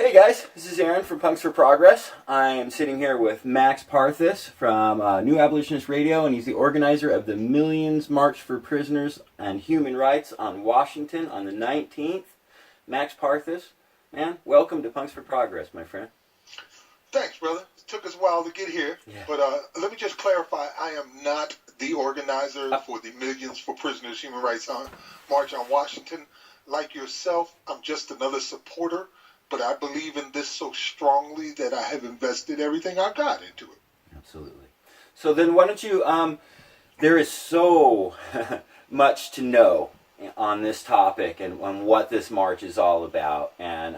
Hey guys, this is Aaron from Punks for Progress. I'm sitting here with Max Parthas from New Abolitionist Radio, and he's the organizer of the Millions March for Prisoners and Human Rights on Washington on the 19th. Max Parthas, man, welcome to Punks for Progress, my friend. Thanks, brother. It took us a while to get here, but let me just clarify, I am not the organizer for the Millions for Prisoners Human Rights March on Washington. Like yourself, I'm just another supporter. But I believe in this so strongly that I have invested everything I got into it. Absolutely. So then why don't you, there is so much to know on this topic and on what this march is all about. And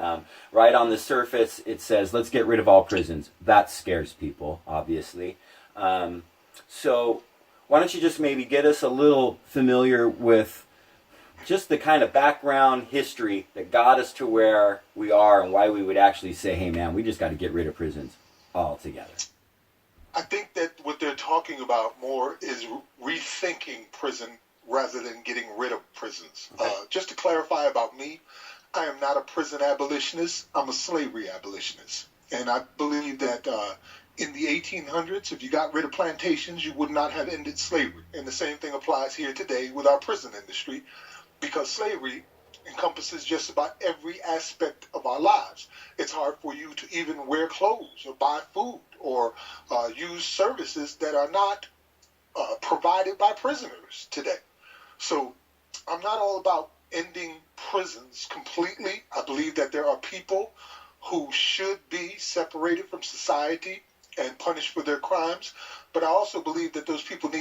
right on the surface, it says, let's get rid of all prisons. That scares people, obviously. So why don't you just maybe get us a little familiar with just the kind of background history that got us to where we are and why we would actually say, hey man, we just got to get rid of prisons altogether. I think that what they're talking about more is rethinking prison rather than getting rid of prisons. Okay. Just to clarify about me, I am not a prison abolitionist. I'm a slavery abolitionist. And I believe that in the 1800s, if you got rid of plantations, you would not have ended slavery. And the same thing applies here today with our prison industry, because slavery encompasses just about every aspect of our lives. It's hard for you to even wear clothes or buy food or use services that are not provided by prisoners today. So I'm not all about ending prisons completely. I believe that there are people who should be separated from society and punished for their crimes. But I also believe that those people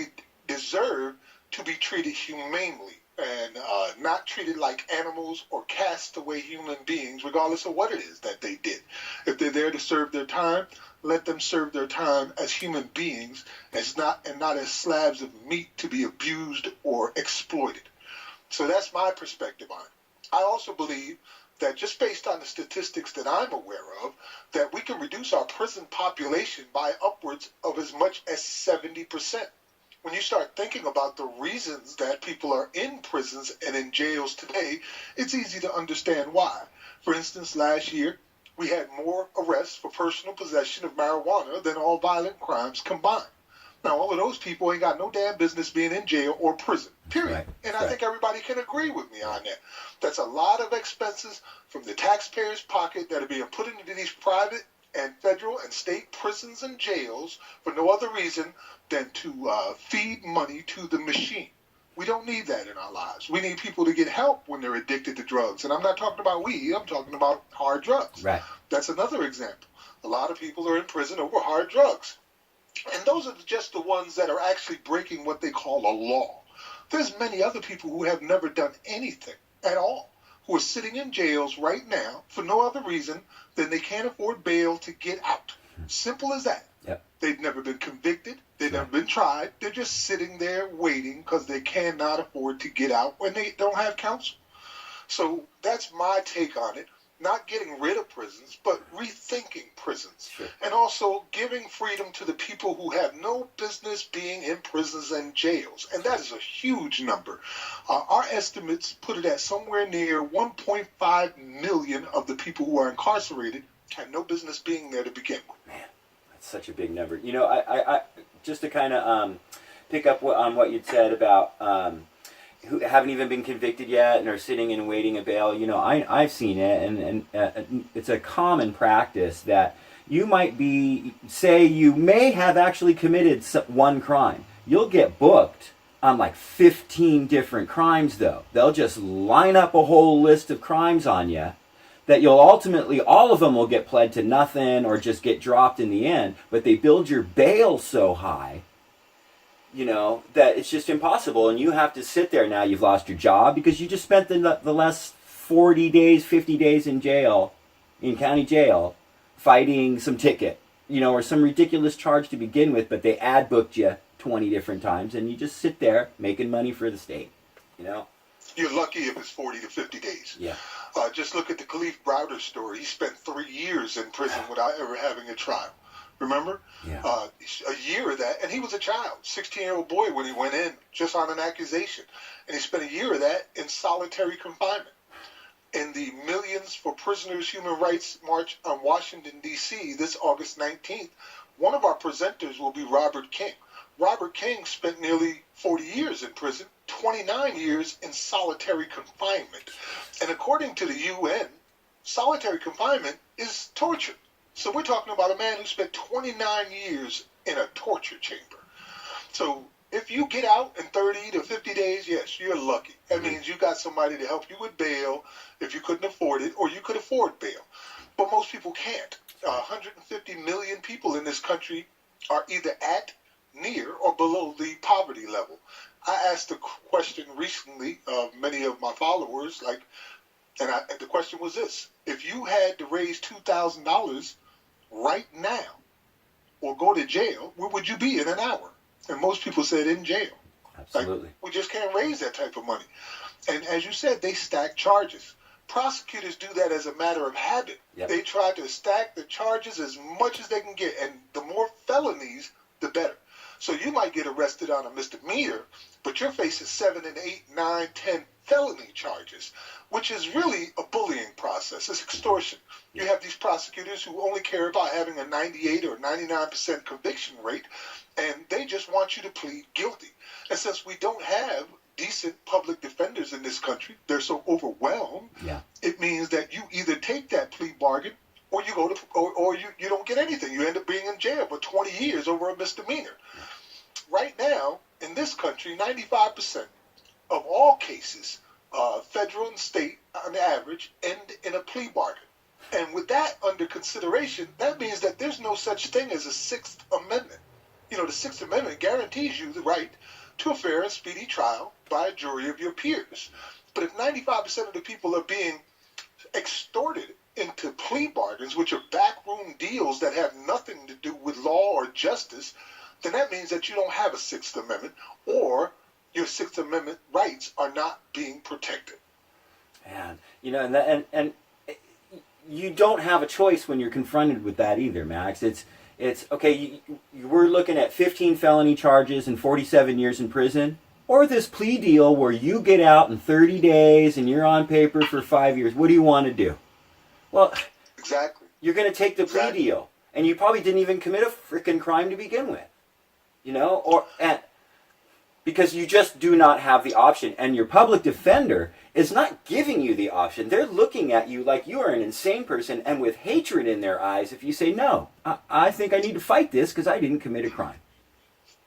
deserve to be treated humanely and not treated like animals or castaway human beings, regardless of what it is that they did. If they're there to serve their time, let them serve their time as human beings, and not as slabs of meat to be abused or exploited. So that's my perspective on it. I also believe that just based on the statistics that I'm aware of, that we can reduce our prison population by upwards of as much as 70%. When you start thinking about the reasons that people are in prisons and in jails today, it's easy to understand why. For instance, last year, we had more arrests for personal possession of marijuana than all violent crimes combined. Now, all of those people ain't got no damn business being in jail or prison, period. Right. And I think everybody can agree with me on that. That's a lot of expenses from the taxpayer's pocket that are being put into these private and federal and state prisons and jails for no other reason than to feed money to the machine. We don't need that in our lives. We need people to get help when they're addicted to drugs. And I'm not talking about weed. I'm talking about hard drugs. Right. That's another example. A lot of people are in prison over hard drugs. And those are just the ones that are actually breaking what they call a law. There's many other people who have never done anything at all, who are sitting in jails right now for no other reason than they can't afford bail to get out. Simple as that. Yep. They've never been convicted. They've never been tried. They're just sitting there waiting because they cannot afford to get out when they don't have counsel. So that's my take on it. Not getting rid of prisons, but rethinking prisons. Sure. And also giving freedom to the people who have no business being in prisons and jails. And that is a huge number. Our estimates put it at somewhere near 1.5 million of the people who are incarcerated have no business being there to begin with. Man, that's such a big number. You know, I just to kind of pick up on what you'd said about who haven't even been convicted yet and are sitting and waiting a bail. You know, I've seen it, and it's a common practice that you might say you may have actually committed one crime. You'll get booked on like 15 different crimes, though. They'll just line up a whole list of crimes on you that you'll ultimately, all of them will get pled to nothing or just get dropped in the end, but they build your bail so high, you know, that it's just impossible, and you have to sit there now. You've lost your job because you just spent the last 40 days, 50 days in jail, in county jail, fighting some ticket, you know, or some ridiculous charge to begin with, but they ad booked you 20 different times, and you just sit there making money for the state, you know? You're lucky if it's 40 to 50 days. Yeah. Just look at the Khalif Browder story. He spent 3 years in prison without ever having a trial. Remember? Yeah. A year of that, and he was a child, 16-year-old boy when he went in, just on an accusation. And he spent a year of that in solitary confinement. in the Millions for Prisoners Human Rights March on Washington, D.C. this August 19th, one of our presenters will be Robert King. Robert King spent nearly 40 years in prison, 29 years in solitary confinement. And according to the UN, solitary confinement is torture. So we're talking about a man who spent 29 years in a torture chamber. So if you get out in 30 to 50 days, yes, you're lucky. That means you got somebody to help you with bail if you couldn't afford it, or you could afford bail. But most people can't. 150 million people in this country are either at, near, or below the poverty level. I asked a question recently of many of my followers, and the question was this: if you had to raise $2,000 right now, or go to jail, where would you be in an hour? And most people said in jail. Absolutely. We just can't raise that type of money. And as you said, they stack charges. Prosecutors do that as a matter of habit. Yep. They try to stack the charges as much as they can get, and the more felonies, the better. So you might get arrested on a misdemeanor, but you're facing 7 and 8, 9, 10 felony charges, which is really a bullying process. It's extortion. You have these prosecutors who only care about having a 98 or 99% conviction rate, and they just want you to plead guilty. And since we don't have decent public defenders in this country, they're so overwhelmed, it means that you either take that plea bargain or you go to, or you don't get anything. You end up being in jail for 20 years over a misdemeanor. Right now, in this country, 95% of all cases, federal and state, on average, end in a plea bargain. And with that under consideration, that means that there's no such thing as a Sixth Amendment. You know, the Sixth Amendment guarantees you the right to a fair and speedy trial by a jury of your peers. But if 95% of the people are being extorted into plea bargains, which are backroom deals that have nothing to do with law or justice, then that means that you don't have a Sixth Amendment, or your Sixth Amendment rights are not being protected. Man, you know, and you don't have a choice when you're confronted with that either, Max. It's okay, we're looking at 15 felony charges and 47 years in prison, or this plea deal where you get out in 30 days and you're on paper for 5 years. What do you want to do? Well, exactly. You're going to take the plea deal, and you probably didn't even commit a freaking crime to begin with, you know, because you just do not have the option, and your public defender is not giving you the option. They're looking at you like you are an insane person, and with hatred in their eyes if you say, no, I think I need to fight this because I didn't commit a crime.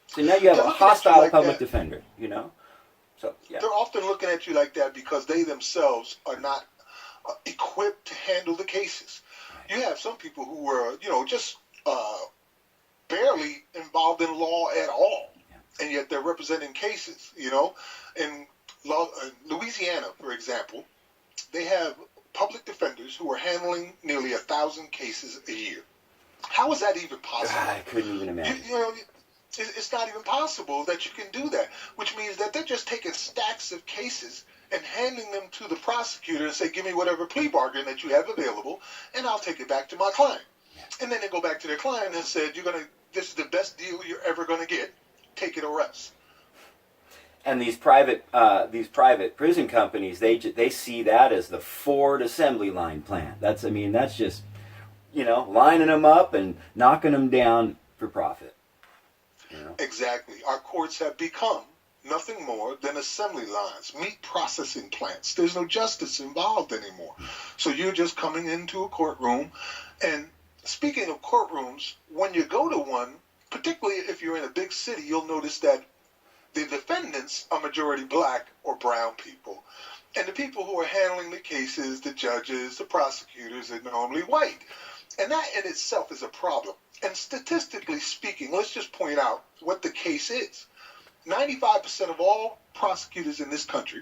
So now you have a hostile public defender, you know? So yeah. They're often looking at you like that because they themselves are not equipped to handle the cases. You have some people who were, you know, just barely involved in law at all, and yet they're representing cases, you know. In Louisiana, for example, they have public defenders who are handling nearly 1,000 cases a year. How is that even possible? I couldn't even imagine. You know, it's not even possible that you can do that, which means that they're just taking stacks of cases and handing them to the prosecutor and say, give me whatever plea bargain that you have available, and I'll take it back to my client. And then they go back to their client and said, this is the best deal you're ever going to get. Take it or else. And these private prison companies, they see that as the Ford assembly line plan. That's just, you know, lining them up and knocking them down for profit. You know? Exactly. Our courts have become nothing more than assembly lines, meat processing plants. There's no justice involved anymore. So you're just coming into a courtroom. And speaking of courtrooms, when you go to one, particularly if you're in a big city, you'll notice that the defendants are majority black or brown people. And the people who are handling the cases, the judges, the prosecutors, are normally white. And that in itself is a problem. And statistically speaking, let's just point out what the case is. 95% of all prosecutors in this country,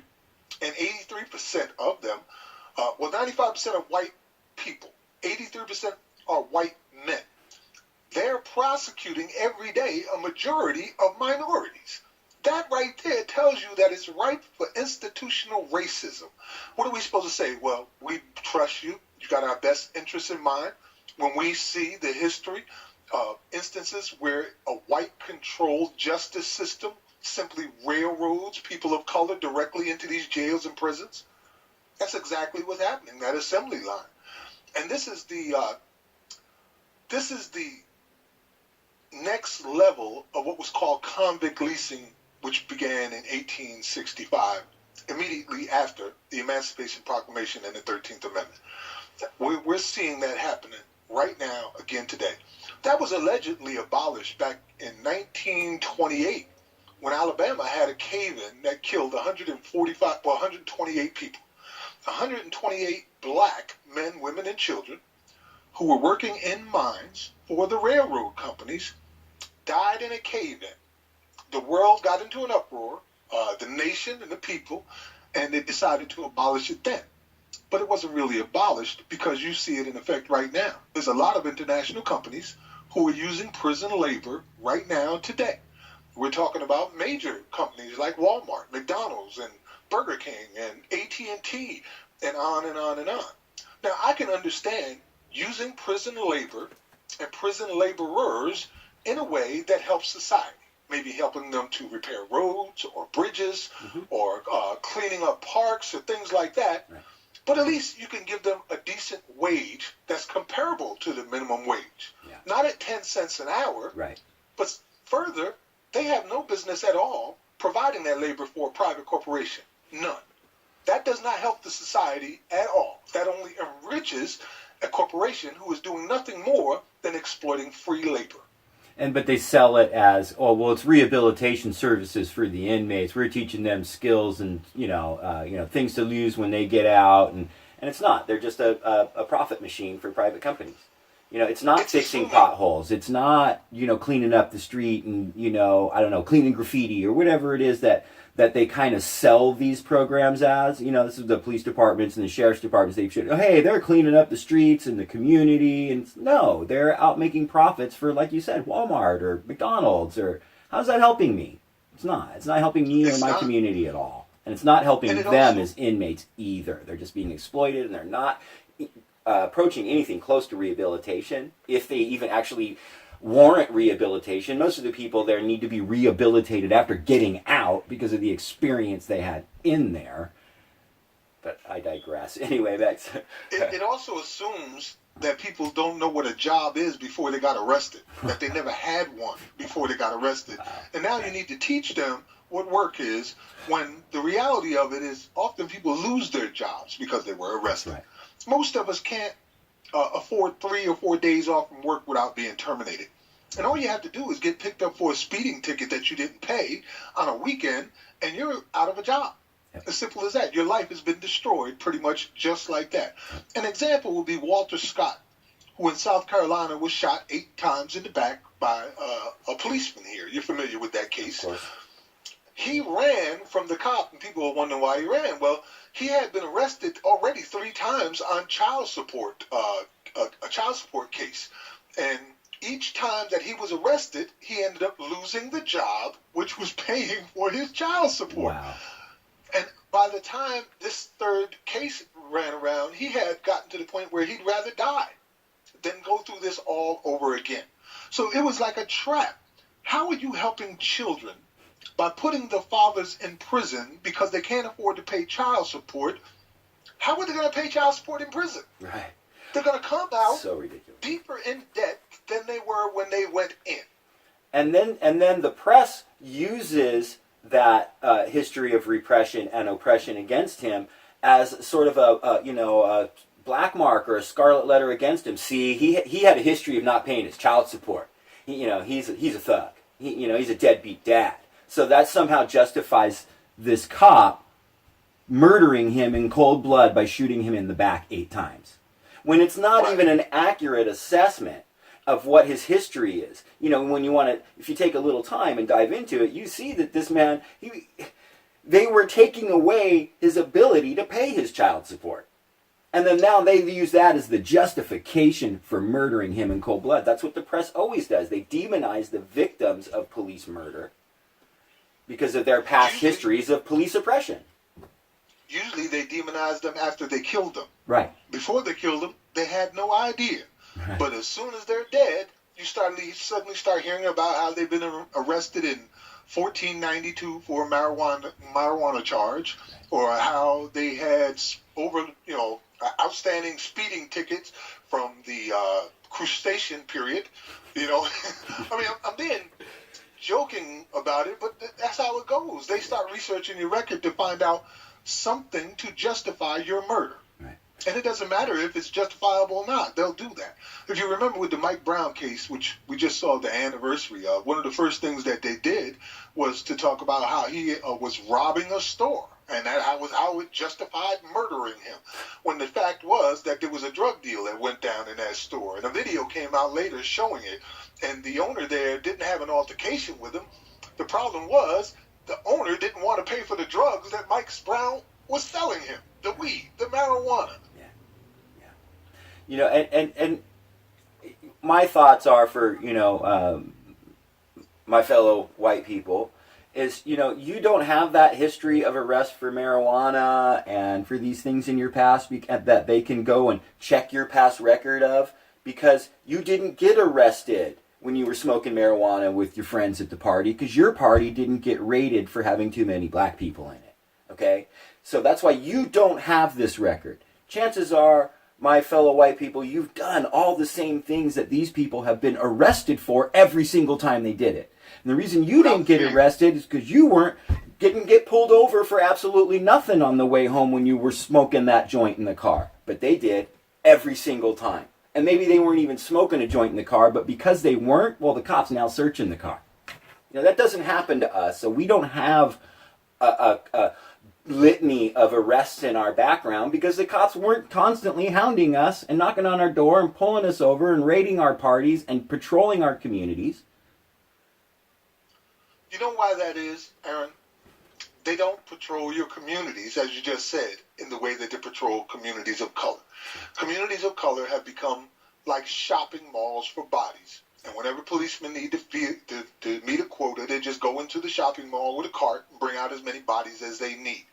and 83% of them, 95% of white people, 83% are white men. They're prosecuting every day a majority of minorities. That right there tells you that it's ripe for institutional racism. What are we supposed to say? Well, we trust you. You got our best interests in mind. When we see the history of instances where a white-controlled justice system simply railroads people of color directly into these jails and prisons, That's exactly what's happening, that assembly line. And this is the next level of what was called convict leasing, which began in 1865, immediately after the Emancipation Proclamation and the 13th Amendment. We're seeing that happening right now, again today. That was allegedly abolished back in 1928 when Alabama had a cave-in that killed 128 people. 128 black men, women, and children who were working in mines for the railroad companies died in a cave-in. The world got into an uproar, the nation and the people, and they decided to abolish it then. But it wasn't really abolished because you see it in effect right now. There's a lot of international companies who are using prison labor right now today. We're talking about major companies like Walmart, McDonald's, and Burger King, and AT&T, and on and on and on. Now, I can understand using prison labor and prison laborers in a way that helps society. Maybe helping them to repair roads or bridges, or cleaning up parks or things like that. Right. But at least you can give them a decent wage that's comparable to the minimum wage. Yeah. Not at 10 cents an hour, right. But further, they have no business at all providing that labor for a private corporation. None. That does not help the society at all. That only enriches a corporation who is doing nothing more than exploiting free labor. But they sell it as, oh, well, it's rehabilitation services for the inmates. We're teaching them skills and things to use when they get out, and it's not. They're just a profit machine for private companies. It's not fixing potholes. It's not cleaning up the street and cleaning graffiti or whatever it is that they kind of sell these programs as. This is the police departments and the sheriff's departments. They should, hey, they're cleaning up the streets and the community. And no, they're out making profits for, like you said, Walmart or McDonald's. Or how's that helping me? It's not. It's not helping me or my community at all. And it's not helping them as inmates either. They're just being exploited, and they're not approaching anything close to rehabilitation, if they even actually warrant rehabilitation. Most of the people there need to be rehabilitated after getting out because of the experience they had in there. But I digress. Anyway, that's... It also assumes that people don't know what a job is before they got arrested, that they never had one before they got arrested. And now you need to teach them what work is, when the reality of it is often people lose their jobs because they were arrested. Right. Most of us can't afford 3 or 4 days off from work without being terminated. And all you have to do is get picked up for a speeding ticket that you didn't pay on a weekend, and you're out of a job. Yep. As simple as that. Your life has been destroyed pretty much just like that. An example would be Walter Scott, who in South Carolina was shot 8 times in the back by a policeman here. You're familiar with that case. Of course. He ran from the cop, and people are wondering why he ran. Well, he had been arrested already 3 times on child support, a child support case. And each time that he was arrested, he ended up losing the job, which was paying for his child support. Wow. And by the time this 3rd case ran around, he had gotten to the point where he'd rather die than go through this all over again. So it was like a trap. How are you helping children by putting the fathers in prison because they can't afford to pay child support? How are they going to pay child support in prison? Right. They're going to come out so ridiculous, deeper in debt than they were when they went in. And then the press uses that history of repression and oppression against him as sort of a black mark or a scarlet letter against him. See, he had a history of not paying his child support. He's a thug. He's a deadbeat dad. So that somehow justifies this cop murdering him in cold blood by shooting him in the back 8 times. When it's not even an accurate assessment of what his history is. When you want to, if you take a little time and dive into it, you see that this man, they were taking away his ability to pay his child support. And then now they use that as the justification for murdering him in cold blood. That's what the press always does. They demonize the victims of police murder because of their past histories of police oppression. Usually they demonize them after they killed them. Right. Before they killed them, they had no idea. Right. But as soon as they're dead, you suddenly start hearing about how they've been arrested in $14.92 for a marijuana charge, or how they had outstanding speeding tickets from the crustacean period. I mean, I'm being joking about it, but that's how it goes. They start researching your record to find out something to justify your murder. Right. And it doesn't matter if it's justifiable or not. They'll do that. If you remember with the Mike Brown case, which we just saw the anniversary of, one of the first things that they did was to talk about how he was robbing a store, and that was how it justified murdering him, when the fact was that there was a drug deal that went down in that store. And a video came out later showing it, and the owner there didn't have an altercation with him. The problem was the owner didn't want to pay for the drugs that Mike Brown was selling him, the weed, the marijuana. And my thoughts are for, my fellow white people is, you don't have that history of arrest for marijuana and for these things in your past that they can go and check your past record of, because you didn't get arrested when you were smoking marijuana with your friends at the party, because your party didn't get raided for having too many black people in it. Okay? So that's why you don't have this record. Chances are, my fellow white people, you've done all the same things that these people have been arrested for every single time they did it. And the reason you didn't get arrested is because you didn't get pulled over for absolutely nothing on the way home when you were smoking that joint in the car. But they did every single time. And maybe they weren't even smoking a joint in the car, but because they weren't, well, the cops now searching the car. That doesn't happen to us, so we don't have a litany of arrests in our background because the cops weren't constantly hounding us and knocking on our door and pulling us over and raiding our parties and patrolling our communities. You know why that is, Aaron? They don't patrol your communities, as you just said, in the way that they patrol communities of color. Communities of color have become like shopping malls for bodies. And whenever policemen need to meet a quota, they just go into the shopping mall with a cart and bring out as many bodies as they need.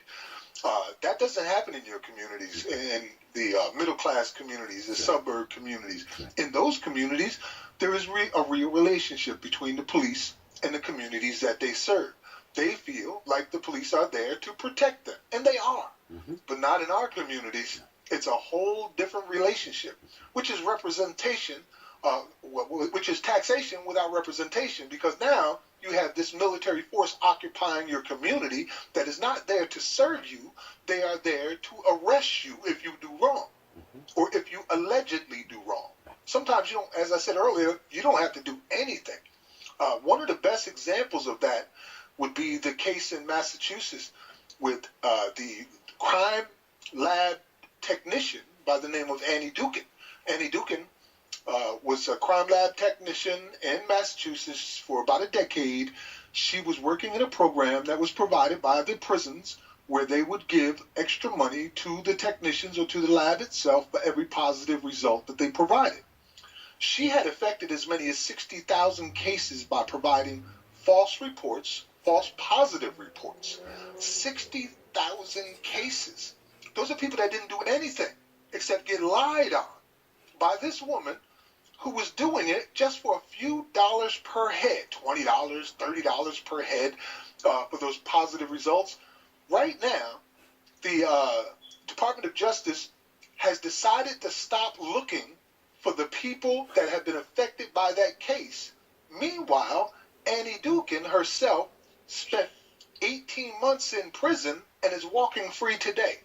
That doesn't happen in your communities, in the middle-class communities, the suburb communities. In those communities, there is a real relationship between the police and the communities that they serve. They feel like the police are there to protect them, and they are. Mm-hmm. But not in our communities. It's a whole different relationship, which is representation, which is taxation without representation, because now you have this military force occupying your community that is not there to serve you. They are there to arrest you if you do wrong, or if you allegedly do wrong. Sometimes you don't, as I said earlier, you don't have to do anything. One of the best examples of that would be the case in Massachusetts with the crime lab technician by the name of Annie Dukin. Annie Dukin was a crime lab technician in Massachusetts for about a decade. She was working in a program that was provided by the prisons where they would give extra money to the technicians or to the lab itself for every positive result that they provided. She had affected as many as 60,000 cases by providing false reports, false positive reports. 60,000 cases. Those are people that didn't do anything except get lied on by this woman who was doing it just for a few dollars per head, $20, $30 per head for those positive results. Right now, the Department of Justice has decided to stop looking for the people that have been affected by that case. Meanwhile, Annie Dukin herself spent 18 months in prison and is walking free today.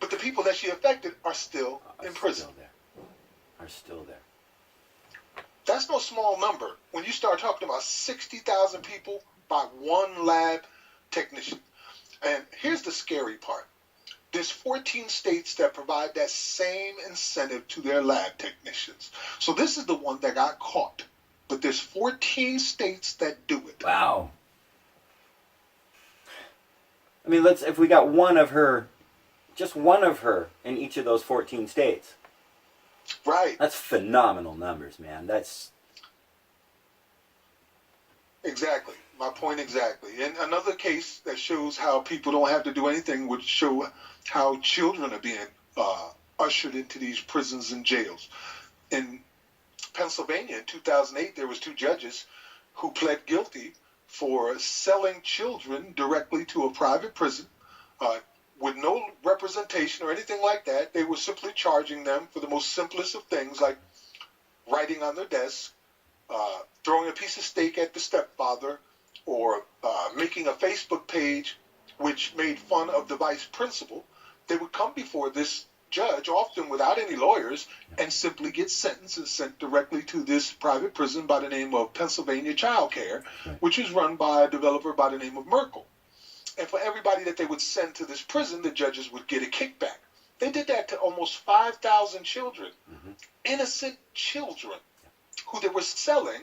But the people that she affected are still in prison. Are still there. That's no small number when you start talking about 60,000 people by one lab technician. And here's the scary part. There's 14 states that provide that same incentive to their lab technicians. So this is the one that got caught. But there's 14 states that do it. Wow. I mean, if we got one of her, just one of her in each of those 14 states. Right. That's phenomenal numbers, man. That's... Exactly. My point exactly. And another case that shows how people don't have to do anything would show how children are being ushered into these prisons and jails. In Pennsylvania in 2008, there was 2 judges who pled guilty for selling children directly to a private prison with no representation or anything like that. They were simply charging them for the most simplest of things, like writing on their desk, throwing a piece of steak at the stepfather, or making a Facebook page which made fun of the vice principal. They would come before this judge, often without any lawyers, and simply get sentenced and sent directly to this private prison by the name of Pennsylvania Child Care, which is run by a developer by the name of Merkel. And for everybody that they would send to this prison, the judges would get a kickback. They did that to almost 5,000 children, innocent children, who they were selling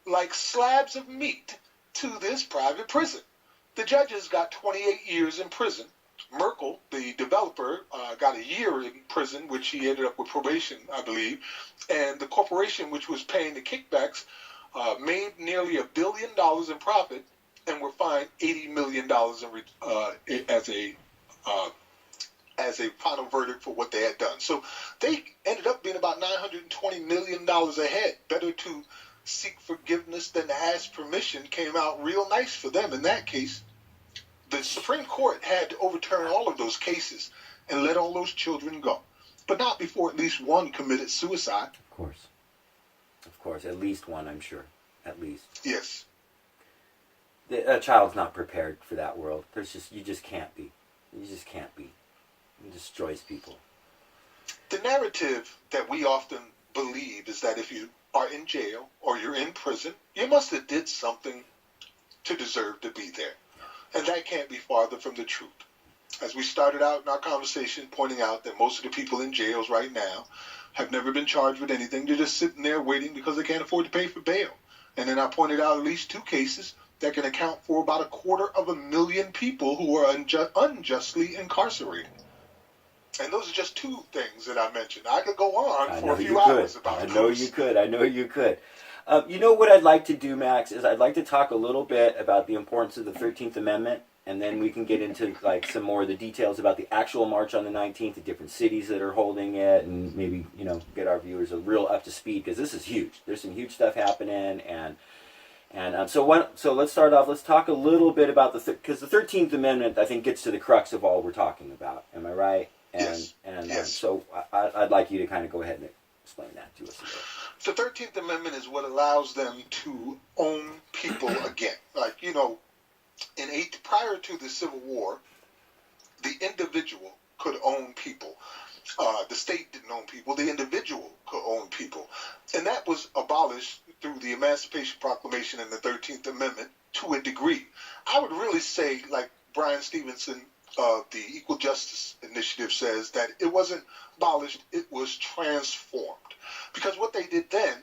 like slabs of meat to this private prison. The judges got 28 years in prison. Merkel, the developer, got a year in prison, which he ended up with probation, I believe. And the corporation, which was paying the kickbacks, made nearly $1 billion in profit and were fined $80 million as a final verdict for what they had done. So they ended up being about $920 million ahead. Better to seek forgiveness than to ask permission came out real nice for them in that case. The Supreme Court had to overturn all of those cases and let all those children go, but not before at least one committed suicide. Of course, at least one, I'm sure, at least. Yes. A child's not prepared for that world. You just can't be. You just can't be. It destroys people. The narrative that we often believe is that if you are in jail or you're in prison, you must have did something to deserve to be there. And that can't be farther from the truth. As we started out in our conversation pointing out that most of the people in jails right now have never been charged with anything. They're just sitting there waiting because they can't afford to pay for bail. And then I pointed out at least 2 cases that can account for about 250,000 people who are unjustly incarcerated. And those are just 2 things that I mentioned. I could go on for a few hours about those. I know you could. You know what I'd like to do, Max, is I'd like to talk a little bit about the importance of the 13th Amendment, and then we can get into like some more of the details about the actual march on the 19th, the different cities that are holding it, and maybe, get our viewers a real up to speed, because this is huge. There's some huge stuff happening, so let's start off. Let's talk a little bit about because the 13th Amendment, I think, gets to the crux of all we're talking about. Am I right? Yes. So I'd like you to kind of go ahead and explain that to us a bit. The 13th Amendment is what allows them to own people again. Like, prior to the Civil War, the individual could own people. The state didn't own people. The individual could own people. And that was abolished through the Emancipation Proclamation and the 13th Amendment to a degree. I would really say, like Brian Stevenson of the Equal Justice Initiative says, that it wasn't abolished, it was transformed. Because what they did then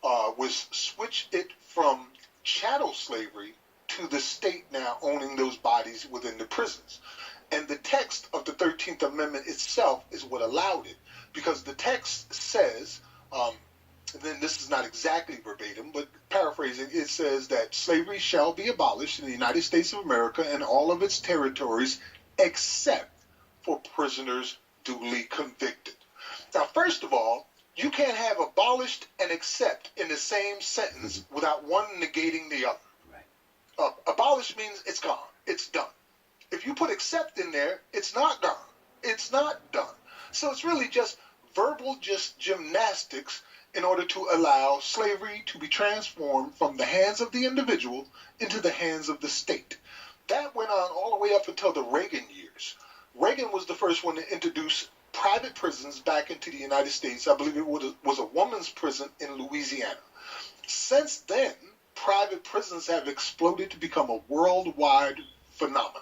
was switch it from chattel slavery to the state now owning those bodies within the prisons. And the text of the 13th Amendment itself is what allowed it. Because the text says, then this is not exactly verbatim, but paraphrasing, it says that slavery shall be abolished in the United States of America and all of its territories except for prisoners duly convicted. Now, first of all, you can't have abolished and accept in the same sentence without one negating the other. Right. Abolish means it's gone. It's done. If you put accept in there, it's not gone. It's not done. So it's really just verbal gymnastics in order to allow slavery to be transformed from the hands of the individual into the hands of the state. That went on all the way up until the Reagan years. Reagan was the first one to introduce private prisons back into the United States. I believe it was a woman's prison in Louisiana. Since then, private prisons have exploded to become a worldwide phenomenon.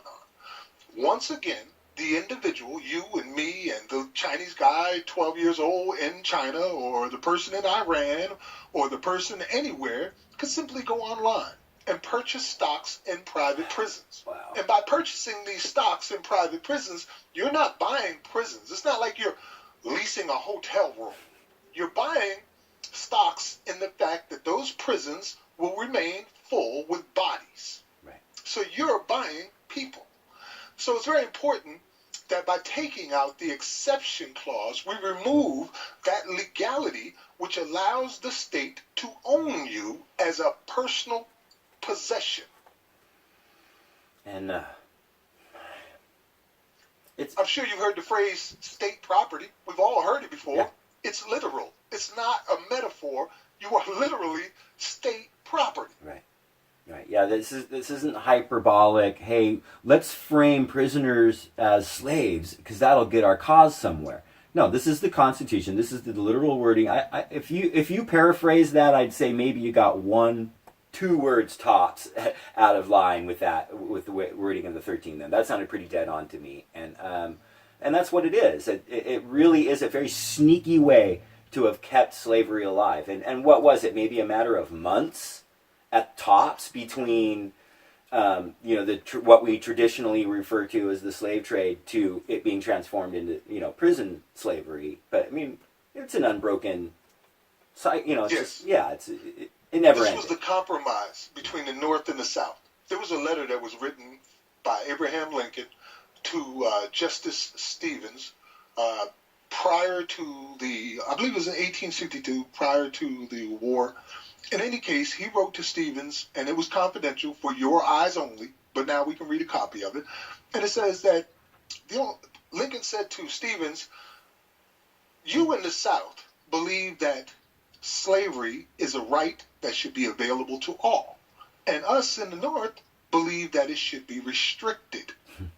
Once again, the individual, you and me and the Chinese guy 12 years old in China, or the person in Iran, or the person anywhere, could simply go online and purchase stocks in private prisons. Wow. And by purchasing these stocks in private prisons, you're not buying prisons. It's not like you're leasing a hotel room. You're buying stocks in the fact that those prisons will remain full with bodies. Right. So you're buying people. So it's very important that by taking out the exception clause, we remove that legality which allows the state to own you as a personal possession. And I'm sure you've heard the phrase state property. We've all heard it before. Yeah. It's literal. It's not a metaphor. You are literally state property. Right. Right. Yeah, this isn't hyperbolic. Hey, let's frame prisoners as slaves because that'll get our cause somewhere. No, this is the Constitution. This is the literal wording. If you paraphrase that, I'd say maybe you got 1-2 words tops out of line with the wording of the 13. Then that sounded pretty dead on to me, and that's what it is. It really is a very sneaky way to have kept slavery alive. And what was it? Maybe a matter of months at tops between what we traditionally refer to as the slave trade to it being transformed into prison slavery. But I mean, it's an unbroken cycle. It's yes. It never ended. ended. This was the compromise between the North and the South. There was a letter that was written by Abraham Lincoln to Justice Stevens prior to I believe it was in 1862, prior to the war. In any case, he wrote to Stevens, and it was confidential for your eyes only, but now we can read a copy of it. And it says that Lincoln said to Stevens, you in the South believe that slavery is a right that should be available to all. And us in the North believe that it should be restricted.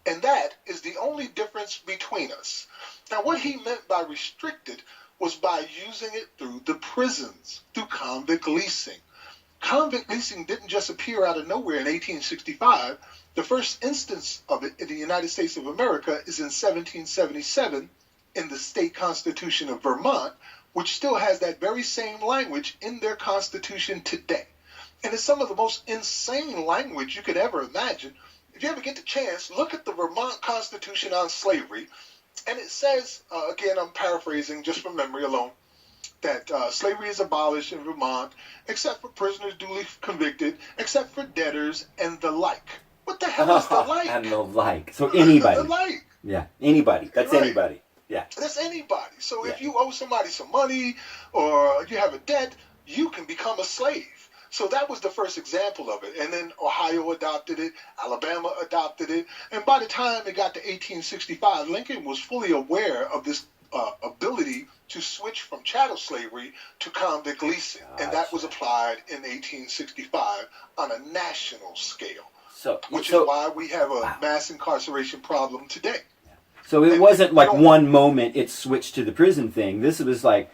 And that is the only difference between us. Now, what he meant by restricted was by using it through the prisons, through convict leasing. Convict leasing didn't just appear out of nowhere in 1865. The first instance of it in the United States of America is in 1777 in the state constitution of Vermont, which still has that very same language in their constitution today. And it's some of the most insane language you could ever imagine. If you ever get the chance, look at the Vermont Constitution on slavery. And it says, again, I'm paraphrasing just from memory alone, that slavery is abolished in Vermont, except for prisoners duly convicted, except for debtors and the like. What the hell is the like? And the like. So anybody. The like. Yeah, anybody. That's right. Anybody. Yeah. That's anybody. So if you owe somebody some money or you have a debt, you can become a slave. So that was the first example of it. And then Ohio adopted it, Alabama adopted it. And by the time it got to 1865, Lincoln was fully aware of this ability to switch from chattel slavery to convict leasing. Gotcha. And that was applied in 1865 on a national scale, which is why we have a mass incarceration problem today. So it wasn't like one moment it switched to the prison thing. This was like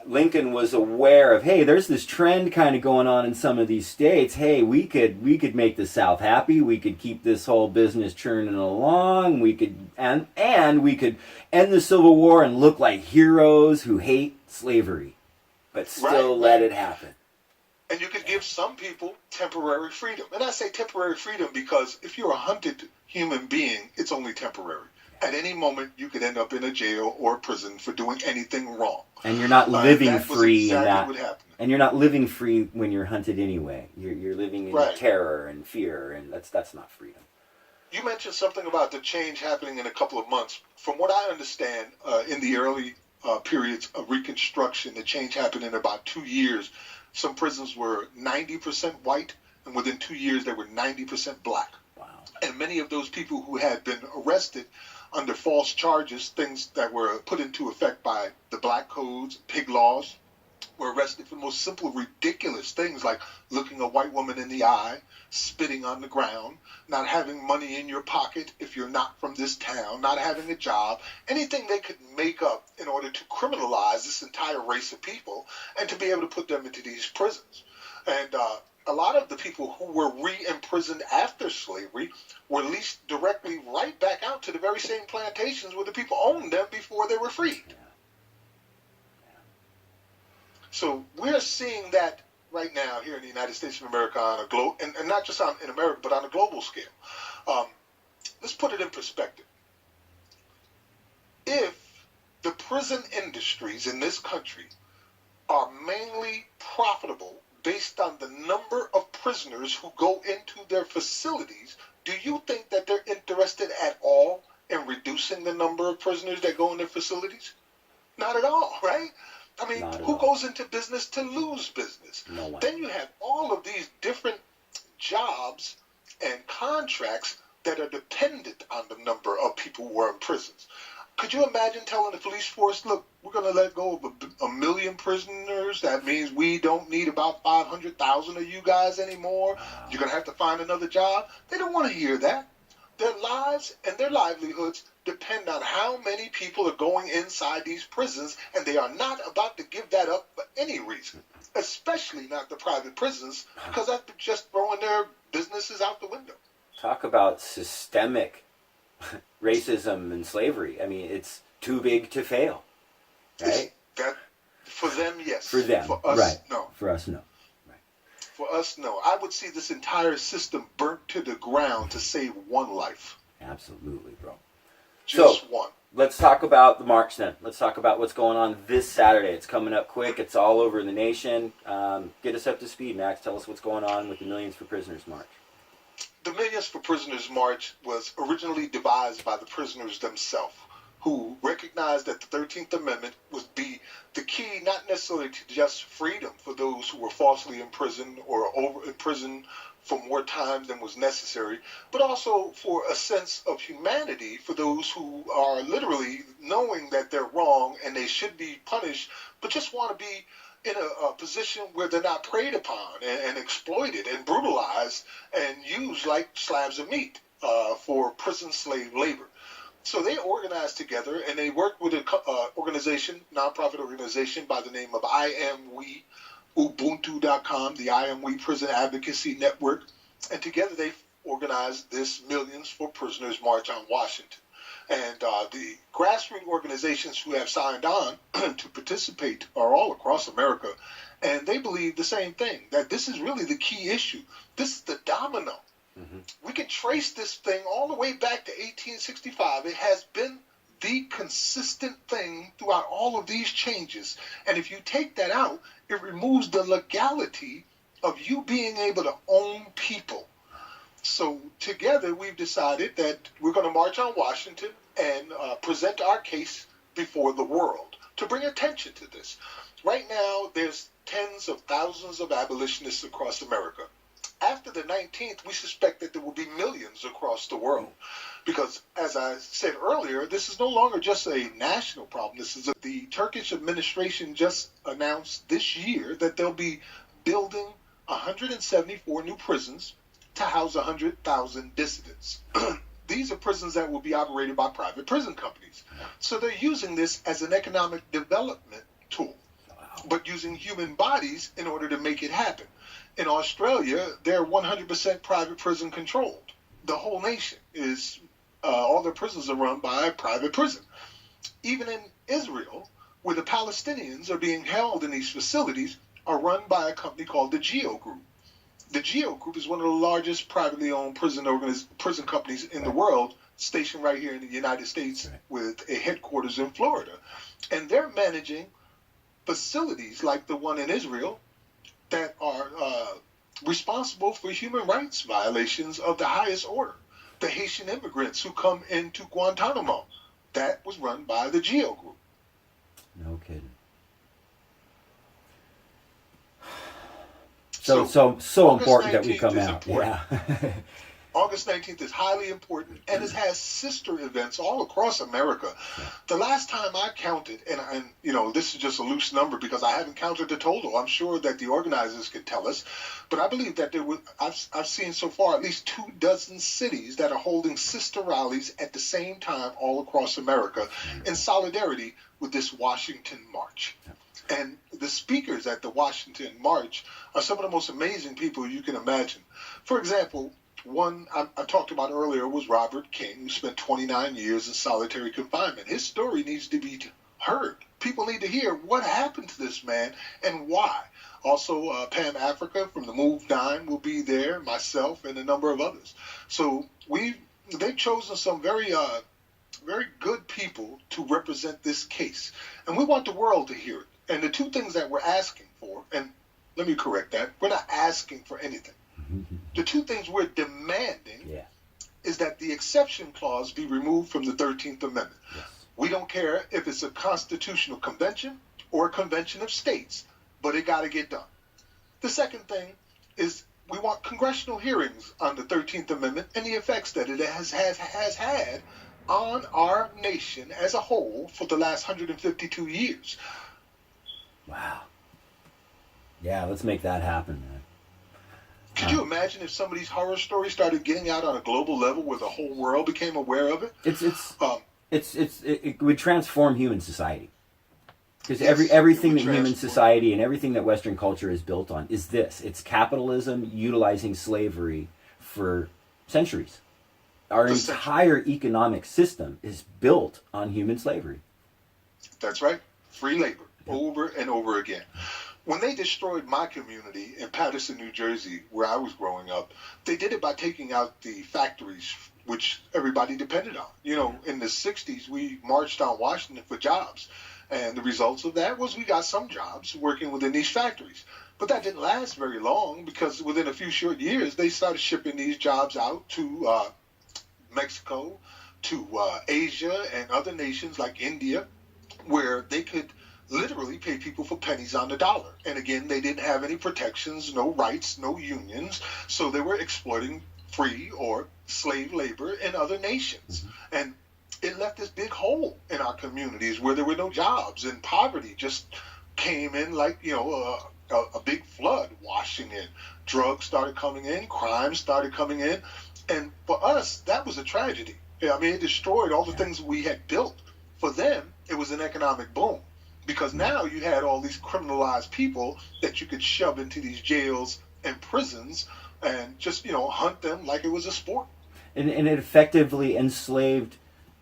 Lincoln was aware of, hey, there's this trend kind of going on in some of these states. Hey, we could make the South happy. We could keep this whole business churning along. We could and we could end the Civil War and look like heroes who hate slavery, but still let it happen. And you could give some people temporary freedom. And I say temporary freedom because if you're a hunted human being, it's only temporary. At any moment, you could end up in a jail or a prison for doing anything wrong. And you're not living free exactly in that. What happened. And you're not living free when you're hunted anyway. You're living in terror and fear, and that's not freedom. You mentioned something about the change happening in a couple of months. From what I understand, in the early periods of Reconstruction, the change happened in about 2 years. Some prisons were 90% white, and within 2 years, they were 90% black. Wow. And many of those people who had been arrested under false charges, things that were put into effect by the black codes, pig laws, were arrested for the most simple, ridiculous things like looking a white woman in the eye, spitting on the ground, not having money in your pocket if you're not from this town, not having a job, anything they could make up in order to criminalize this entire race of people and to be able to put them into these prisons. And a lot of the people who were re-imprisoned after slavery were leased directly right back out to the very same plantations where the people owned them before they were freed. So we're seeing that right now here in the United States of America on a global, and not just in America, but on a global scale. Let's put it in perspective. If the prison industries in this country are mainly profitable based on the number of prisoners who go into their facilities, do you think that they're interested at all in reducing the number of prisoners that go in their facilities? Not at all, right? I mean, who goes into business to lose business? No one. Then you have all of these different jobs and contracts that are dependent on the number of people who are in prisons. Could you imagine telling the police force, look, we're going to let go of a million prisoners. That means we don't need about 500,000 of you guys anymore. You're going to have to find another job. They don't want to hear that. Their lives and their livelihoods depend on how many people are going inside these prisons, and they are not about to give that up for any reason, especially not the private prisons, because that's just throwing their businesses out the window. Talk about systemic racism and slavery. I mean, it's too big to fail, right? That, for them, yes. For them, for us, right. No. For us, no. Right. For us, no. I would see this entire system burnt to the ground to save one life. Absolutely, bro. Just one. Let's talk about the march then. Let's talk about what's going on this Saturday. It's coming up quick. It's all over the nation. Get us up to speed, Max. Tell us what's going on with the Millions for Prisoners March. The Millions for Prisoners March was originally devised by the prisoners themselves, who recognized that the 13th Amendment would be the key, not necessarily to just freedom for those who were falsely imprisoned or over imprisoned for more time than was necessary, but also for a sense of humanity for those who are literally knowing that they're wrong and they should be punished, but just want to be in a position where they're not preyed upon and exploited and brutalized and used like slabs of meat for prison slave labor. So they organized together and they worked with an organization, nonprofit organization by the name of I Am We, Ubuntu.com, the I Am We Prison Advocacy Network. And together they organized this Millions for Prisoners March on Washington. And the grassroots organizations who have signed on to participate are all across America. And they believe the same thing, that this is really the key issue. This is the domino. Mm-hmm. We can trace this thing all the way back to 1865. It has been the consistent thing throughout all of these changes. And if you take that out, it removes the legality of you being able to own people. So together we've decided that we're going to march on Washington and present our case before the world to bring attention to this. Right now, there's tens of thousands of abolitionists across America. After the 19th, we suspect that there will be millions across the world. Because, as I said earlier, this is no longer just a national problem. The Turkish administration just announced this year that they'll be building 174 new prisons to house 100,000 dissidents. These are prisons that will be operated by private prison companies. So they're using this as an economic development tool, but using human bodies in order to make it happen. In Australia, they're 100% private prison controlled. The whole nation is, all their prisons are run by a private prison. Even in Israel, where the Palestinians are being held in these facilities, are run by a company called the Youre Group. The Youre Group is one of the largest privately owned prison companies in the world, stationed right here in the United States with a headquarters in Florida. And they're managing facilities like the one in Israel that are responsible for human rights violations of the highest order. The Haitian immigrants who come into Guantanamo, that was run by the Youre Group. No kidding. So important that we come out. Yeah. August 19th is highly important, and it has sister events all across America. Yeah. The last time I counted, and you know, this is just a loose number because I haven't counted the total. I'm sure that the organizers can tell us, but I believe that I've seen so far at least 24 cities that are holding sister rallies at the same time all across America in solidarity with this Washington March. Yeah. And the speakers at the Washington March are some of the most amazing people you can imagine. For example, one I talked about earlier was Robert King, who spent 29 years in solitary confinement. His story needs to be heard. People need to hear what happened to this man and why. Also, Pam Africa from the Move 9 will be there, myself, and a number of others. So they've chosen some very good people to represent this case. And we want the world to hear it. And the two things that we're asking for, and let me correct that, we're not asking for anything. The two things we're demanding is that the exception clause be removed from the 13th Amendment. Yes. We don't care if it's a constitutional convention or a convention of states, but it got to get done. The second thing is we want congressional hearings on the 13th Amendment and the effects that it has had on our nation as a whole for the last 152 years. Wow. Yeah, let's make that happen, man. Could you imagine if some of these horror stories started getting out on a global level where the whole world became aware of it? It would transform human society. Because Yes, everything it that would human transform. society and everything that Western culture is built on is this. It's capitalism utilizing slavery for centuries. Our entire economic system is built on human slavery. That's right. Free labor, over and over again. When they destroyed my community in Paterson, New Jersey, where I was growing up, they did it by taking out the factories which everybody depended on. You know, in the 60s, we marched on Washington for jobs. And the results of that was we got some jobs working within these factories. But that didn't last very long, because within a few short years, they started shipping these jobs out to Mexico, to Asia and other nations like India, where they could literally pay people for pennies on the dollar. And again, they didn't have any protections, no rights, no unions. So they were exploiting free or slave labor in other nations. And it left this big hole in our communities where there were no jobs, and poverty just came in like, a big flood washing in. Drugs started coming in, crime started coming in. And for us, that was a tragedy. I mean, it destroyed all the things we had built. For them, it was an economic boom, because now you had all these criminalized people that you could shove into these jails and prisons and just, hunt them like it was a sport. And it effectively enslaved,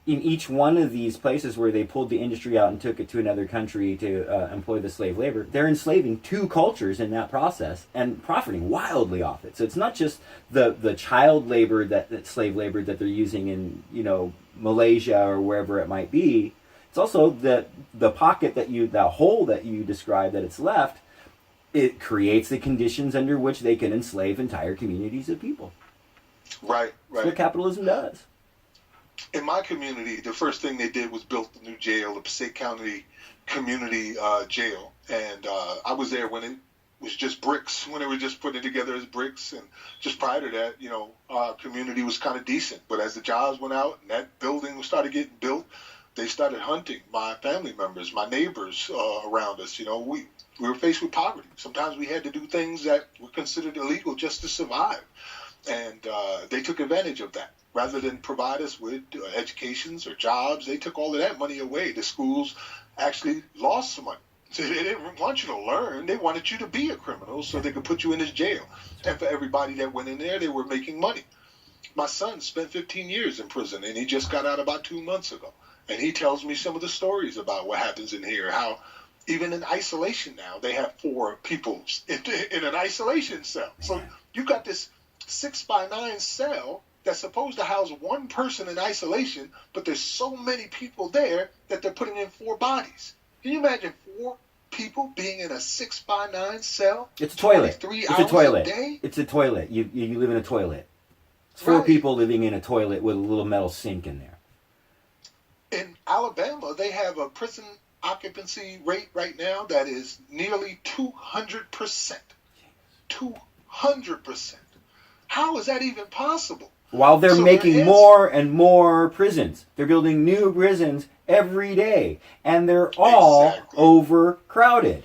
in each one of these places where they pulled the industry out and took it to another country to employ the slave labor, they're enslaving two cultures in that process and profiting wildly off it. So it's not just the child labor, that slave labor that they're using in, Malaysia or wherever it might be. It's also the pocket that hole that you describe that it's left. It creates the conditions under which they can enslave entire communities of people. Right. That's what capitalism does. In my community, the first thing they did was built the new jail, the Passaic County Community Jail. And I was there when it was just bricks, when they were just putting it together as bricks. And just prior to that, our community was kind of decent. But as the jobs went out and that building started getting built, they started hunting my family members, my neighbors around us. We were faced with poverty. Sometimes we had to do things that were considered illegal just to survive. And they took advantage of that. Rather than provide us with educations or jobs, they took all of that money away. The schools actually lost some money. So they didn't want you to learn. They wanted you to be a criminal so they could put you in this jail. And for everybody that went in there, they were making money. My son spent 15 years in prison, and he just got out about 2 months ago. And he tells me some of the stories about what happens in here, how even in isolation now, they have 4 people in an isolation cell. So you've got this 6x9 cell that's supposed to house 1 person in isolation, but there's so many people there that they're putting in 4 bodies. Can you imagine 4 people being in a 6x9 cell? It's a toilet. 23 It's hours a toilet. A day? It's a toilet. You live in a toilet. It's 4 people living in a toilet with a little metal sink in there. In Alabama, they have a prison occupancy rate right now that is nearly 200%. 200%. How is that even possible? While they're making more and more prisons. They're building new prisons every day. And they're all overcrowded.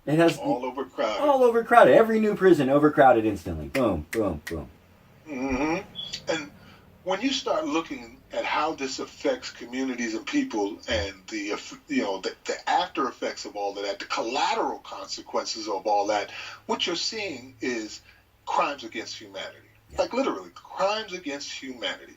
It has all overcrowded. All overcrowded. Every new prison overcrowded instantly. Boom, boom, boom. Mm-hmm. And when you start looking at how this affects communities and people, and the after effects of all of that, the collateral consequences of all that, what you're seeing is crimes against humanity. Like literally, crimes against humanity.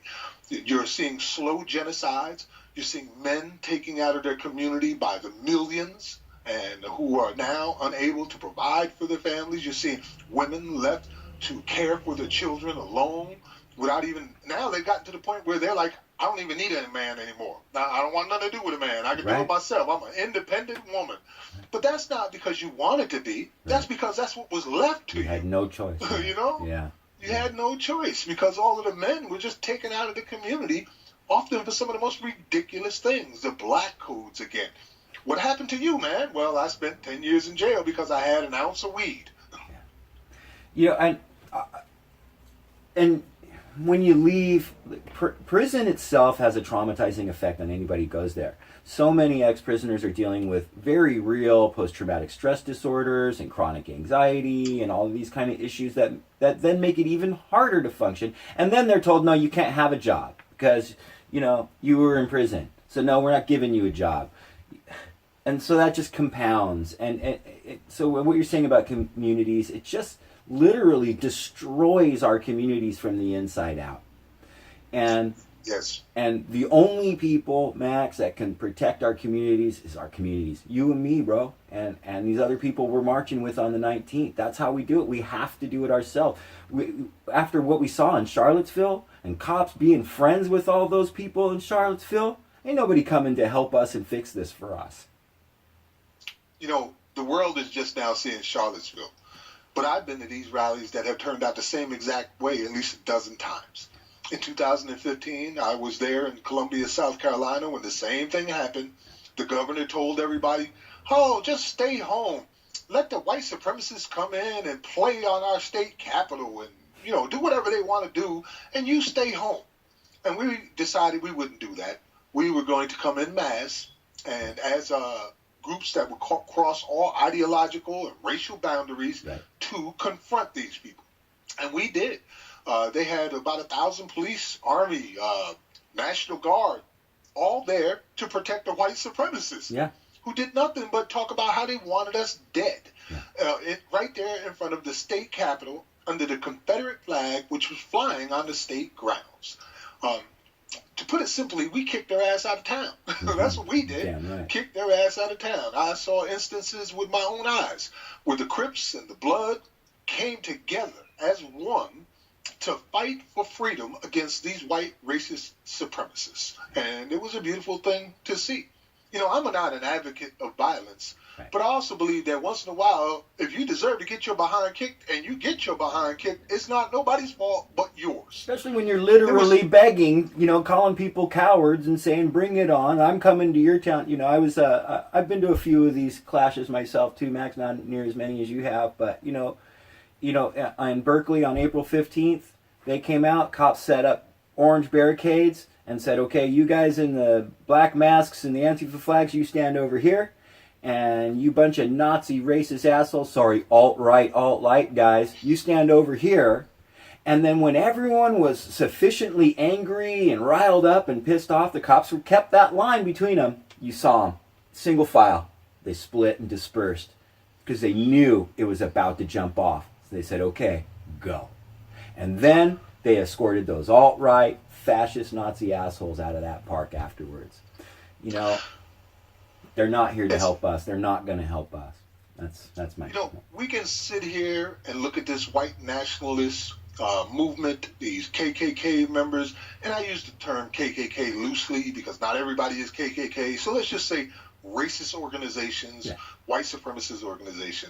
You're seeing slow genocides. You're seeing men taking out of their community by the millions, and who are now unable to provide for their families. You're seeing women left to care for their children alone without even, now they've gotten to the point where they're like, I don't even need a man anymore. Now, I don't want nothing to do with a man. I can do it myself. I'm an independent woman. But that's not because you wanted to be. That's because that's what was left to you. You had no choice. Yeah. You had no choice because all of the men were just taken out of the community, often for some of the most ridiculous things. The black codes again. What happened to you, man? Well, I spent 10 years in jail because I had an ounce of weed. Yeah. And and when you leave, prison itself has a traumatizing effect on anybody who goes there. So many ex-prisoners are dealing with very real post-traumatic stress disorders and chronic anxiety and all of these kind of issues that then make it even harder to function. And then they're told, no, you can't have a job because, you were in prison. So no, we're not giving you a job. And so that just compounds. So what you're saying about communities, it just literally destroys our communities from the inside out. And yes. And the only people, Max, that can protect our communities is our communities. You and me, bro. And these other people we're marching with on the 19th. That's how we do it. We have to do it ourselves. After what we saw in Charlottesville and cops being friends with all those people in Charlottesville, ain't nobody coming to help us and fix this for us. The world is just now seeing Charlottesville. But I've been to these rallies that have turned out the same exact way at least a dozen times. In 2015, I was there in Columbia, South Carolina, when the same thing happened. The governor told everybody, just stay home. Let the white supremacists come in and play on our state capitol and, do whatever they want to do, and you stay home. And we decided we wouldn't do that. We were going to come in mass, and as groups that would cross all ideological and racial boundaries to confront these people. And we did. They had about 1,000 police, army, National Guard, all there to protect the white supremacists who did nothing but talk about how they wanted us dead. Right there in front of the state capitol under the Confederate flag, which was flying on the state grounds. To put it simply, we kicked their ass out of town. That's what we did. Damn right. Kicked their ass out of town. I saw instances with my own eyes where the Crips and the Blood came together as one to fight for freedom against these white racist supremacists. And it was a beautiful thing to see. I'm not an advocate of violence, but I also believe that once in a while, if you deserve to get your behind kicked and you get your behind kicked, it's not nobody's fault but yours. Especially when you're literally begging, calling people cowards and saying, bring it on. I'm coming to your town. I've been to a few of these clashes myself too, Max, not near as many as you have, but, in Berkeley on April 15th, they came out, cops set up orange barricades and said, okay, you guys in the black masks and the Antifa flags, you stand over here. And you bunch of Nazi racist assholes, alt-right, alt-light guys, you stand over here. And then when everyone was sufficiently angry and riled up and pissed off, the cops kept that line between them. You saw them, single file. They split and dispersed because they knew it was about to jump off. So they said, okay, go. And then they escorted those alt-right, fascist Nazi assholes out of that park afterwards. They're not here to help us. They're not going to help us. That's my point. We can sit here and look at this white nationalist movement, these KKK members, and I use the term KKK loosely because not everybody is KKK. So let's just say racist organizations, white supremacist organization.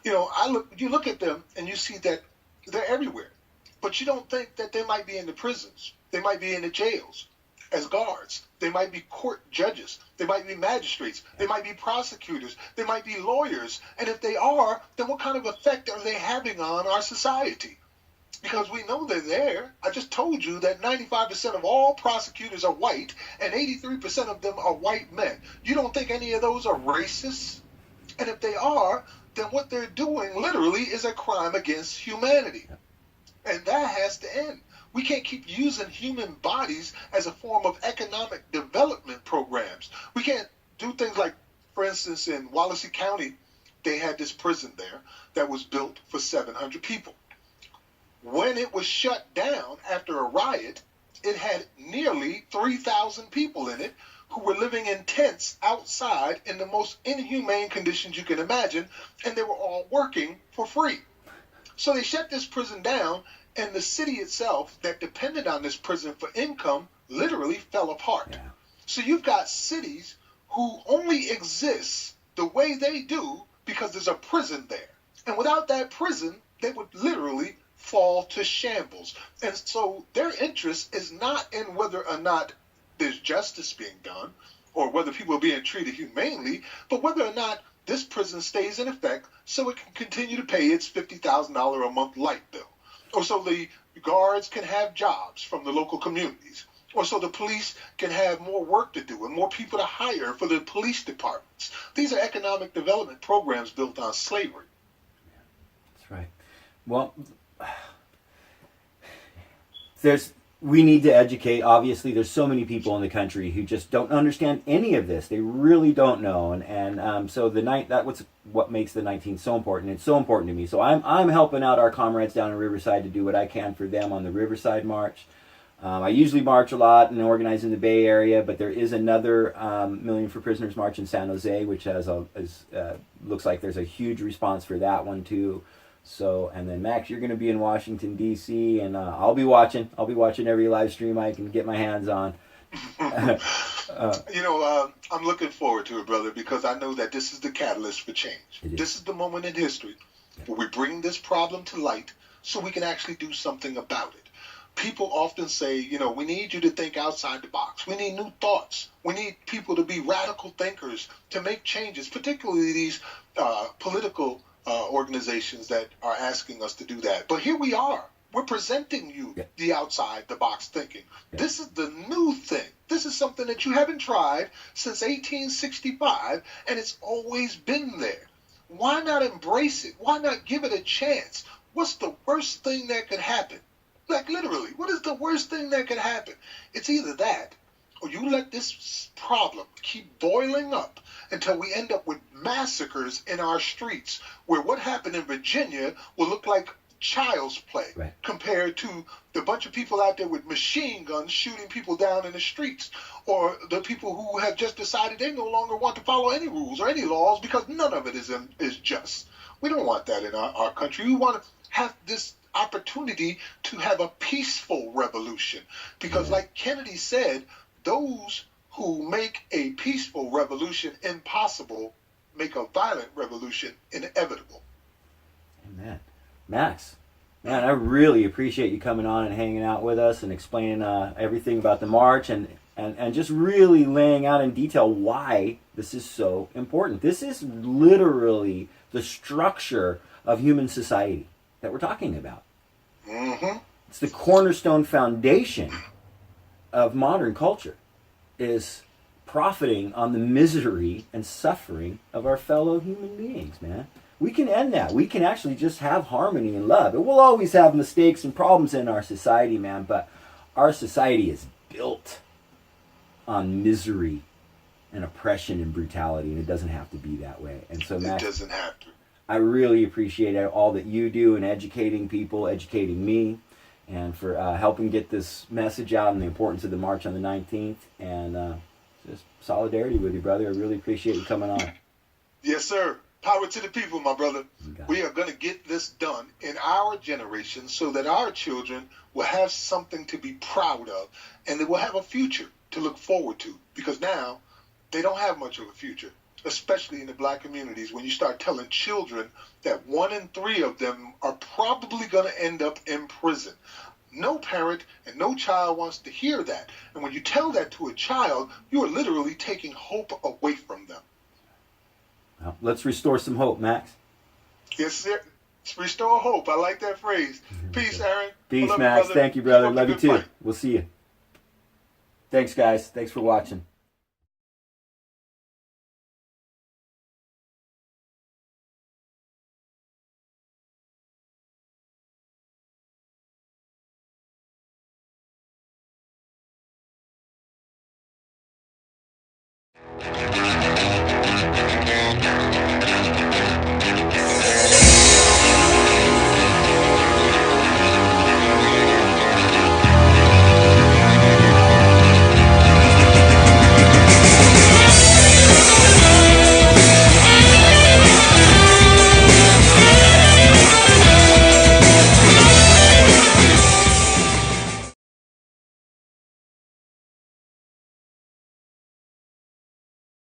You look at them and you see that they're everywhere, but you don't think that they might be in the prisons. They might be in the jails as guards. They might be court judges. They might be magistrates. They might be prosecutors. They might be lawyers. And if they are, then what kind of effect are they having on our society? Because we know they're there. I just told you that 95% of all prosecutors are white and 83% of them are white men. You don't think any of those are racist? And if they are, then what they're doing literally is a crime against humanity. And that has to end. We can't keep using human bodies as a form of economic development programs. We can't do things like, for instance, in Wallasey County, they had this prison there that was built for 700 people. When it was shut down after a riot, it had nearly 3,000 people in it who were living in tents outside in the most inhumane conditions you can imagine, and they were all working for free. So they shut this prison down, and the city itself that depended on this prison for income literally fell apart. Yeah. So you've got cities who only exist the way they do because there's a prison there. And without that prison, they would literally fall to shambles. And so their interest is not in whether or not there's justice being done or whether people are being treated humanely, but whether or not this prison stays in effect so it can continue to pay its $50,000 a month light bill. or so the guards can have jobs from the local communities, or so the police can have more work to do and more people to hire for the police departments. These are economic development programs built on slavery. That's right. Well, we need to educate. Obviously, there's so many people in the country who just don't understand any of this. They really don't know, and so that's what makes the 19th so important. It's so important to me. So I'm helping out our comrades down in Riverside to do what I can for them on the Riverside March. I usually march a lot and organize in the Bay Area, but there is another Million for Prisoners March in San Jose, which looks like there's a huge response for that one too. So, and then Max, you're going to be in Washington D.C. and I'll be watching every live stream I can get my hands on. I'm looking forward to it, brother, because I know that this is the catalyst for change. This is the moment in history where we bring this problem to light so we can actually do something about it. People often say, we need you to think outside the box. We need new thoughts. We need people to be radical thinkers to make changes, particularly these political organizations that are asking us to do that. But here we are. We're presenting you the outside the box thinking. This is the new thing. This is something that you haven't tried since 1865, and it's always been there. Why not embrace it? Why not give it a chance? What's the worst thing that could happen? Like literally, what is the worst thing that could happen? It's either that, or you let this problem keep boiling up until we end up with massacres in our streets, where what happened in Virginia will look like child's play compared to the bunch of people out there with machine guns shooting people down in the streets, or the people who have just decided they no longer want to follow any rules or any laws because none of it is just. We don't want that in our country. We want to have this opportunity to have a peaceful revolution, because like Kennedy said, those who make a peaceful revolution impossible make a violent revolution inevitable. Amen. Max, man, I really appreciate you coming on and hanging out with us and explaining everything about the march and just really laying out in detail why this is so important. This is literally the structure of human society that we're talking about. Mm-hmm. It's the cornerstone foundation of modern culture, is profiting on the misery and suffering of our fellow human beings, man. We can end that. We can actually just have harmony and love. And we'll always have mistakes and problems in our society, man, but our society is built on misery and oppression and brutality, and it doesn't have to be that way. And so, Max, it doesn't have to. I really appreciate all that you do in educating people, educating me, and for helping get this message out and the importance of the march on the 19th. And just solidarity with you, brother. I really appreciate you coming on. Yes, sir. Power to the people, my brother. We are going to get this done in our generation so that our children will have something to be proud of, and they will have a future to look forward to, because now they don't have much of a future, especially in the black communities, when you start telling children that 1 in 3 of them are probably going to end up in prison. No parent and no child wants to hear that. And when you tell that to a child, you are literally taking hope away from them. Well, let's restore some hope, Max. Yes, sir. Restore hope. I like that phrase. Peace, Aaron. Peace, Max. Thank you, brother. Love you too. We'll see you. Thanks, guys. Thanks for watching.